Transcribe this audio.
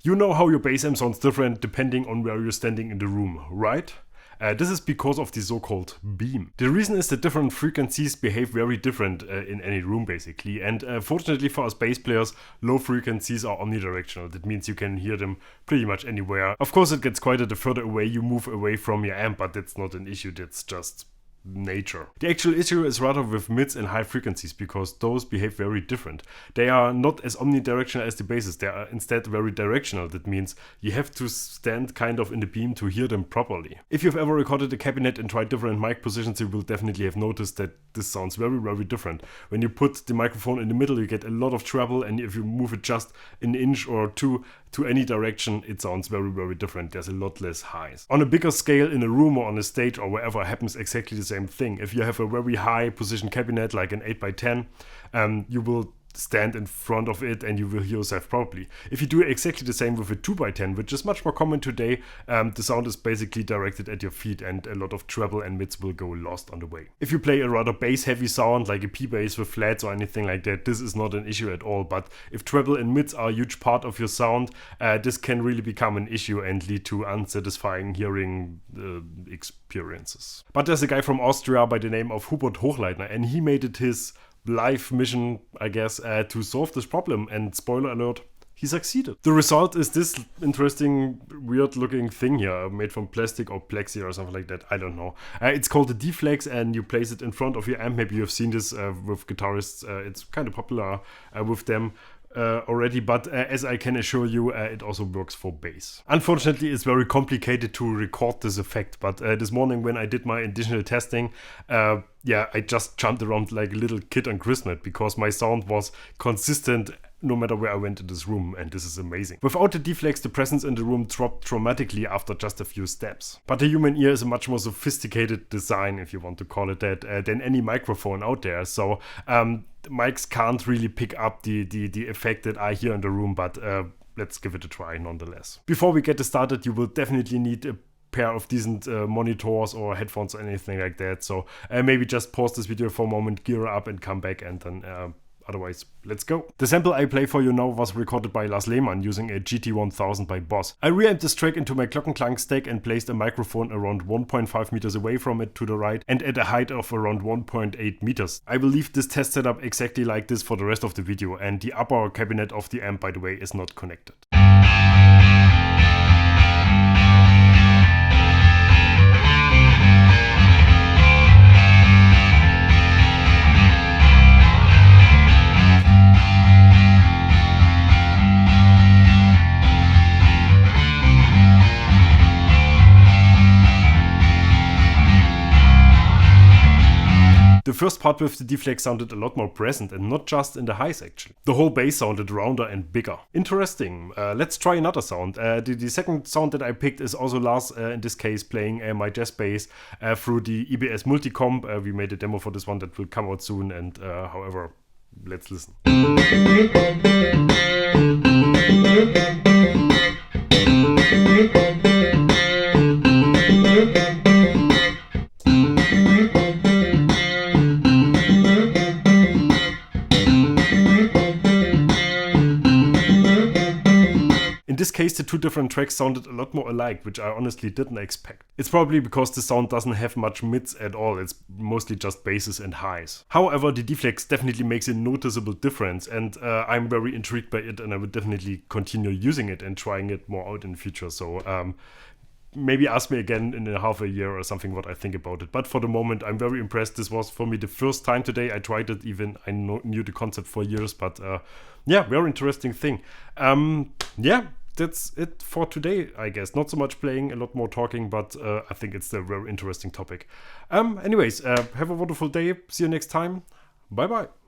You know how your bass amp sounds different depending on where you're standing in the room, right? This is because of the so-called beam. The reason is that different frequencies behave very different in any room basically, and fortunately for us bass players, low frequencies are omnidirectional. That means you can hear them pretty much anywhere. Of course it gets quieter the further away you move away from your amp, but that's not an issue, that's just nature. The actual issue is rather with mids and high frequencies, because those behave very different. They are not as omnidirectional as the basses, they are instead very directional. That means you have to stand kind of in the beam to hear them properly. If you've ever recorded a cabinet and tried different mic positions, you will definitely have noticed that this sounds very different. When you put the microphone in the middle, you get a lot of treble, and if you move it just an inch or two to any direction, it sounds very different. There's a lot less highs. On a bigger scale, in a room or on a stage or wherever, happens exactly the same thing. If you have a very high position cabinet like an 8x10, you will stand in front of it and you will hear yourself properly. If you do exactly the same with a 2x10, which is much more common today, the sound is basically directed at your feet and a lot of treble and mids will go lost on the way. If you play a rather bass heavy sound like a P-bass with flats or anything like that, this is not an issue at all. But if treble and mids are a huge part of your sound, this can really become an issue and lead to unsatisfying hearing experiences. But there's a guy from Austria by the name of Hubert Hochleitner, and he made it his life mission, I guess, to solve this problem, and spoiler alert, he succeeded. The result is this interesting, weird looking thing here, made from plastic or plexi or something like that, I don't know. It's called the Deeflexx, and you place it in front of your amp. Maybe you've seen this with guitarists, it's kind of popular with them already, but as I can assure you, it also works for bass. Unfortunately, it's very complicated to record this effect, but this morning when I did my additional testing, I just jumped around like a little kid on Christmas, because my sound was consistent no matter where I went in this room, and this is amazing. Without the Deeflexx, the presence in the room dropped dramatically after just a few steps. But the human ear is a much more sophisticated design, if you want to call it that, than any microphone out there. So mics can't really pick up the effect that I hear in the room, but let's give it a try nonetheless. Before we get started, you will definitely need a pair of decent monitors or headphones or anything like that. So maybe just pause this video for a moment, gear up and come back, and then otherwise, let's go. The sample I play for you now was recorded by Lars Lehmann using a GT1000 by Boss. I reamped this track into my Glockenklang stack and placed a microphone around 1.5 meters away from it to the right and at a height of around 1.8 meters. I will leave this test setup exactly like this for the rest of the video, and the upper cabinet of the amp, by the way, is not connected. The first part with the Deeflexx sounded a lot more present, and not just in the highs actually. The whole bass sounded rounder and bigger. Interesting. Let's try another sound. The second sound that I picked is also Lars, in this case playing my jazz bass through the EBS Multicomp. We made a demo for this one that will come out soon, and however, let's listen. In this case, the two different tracks sounded a lot more alike, which I honestly didn't expect. It's probably because the sound doesn't have much mids at all, it's mostly just basses and highs. However, the Deeflexx definitely makes a noticeable difference, and I'm very intrigued by it, and I would definitely continue using it and trying it more out in the future. So maybe ask me again in half a year or something what I think about it. But for the moment, I'm very impressed. This was for me the first time today I tried it, even I knew the concept for years, but yeah, very interesting thing. Yeah, that's it for today, I guess. Not so much playing, a lot more talking, but I think it's a very interesting topic. Anyways, have a wonderful day. See you next time. Bye bye.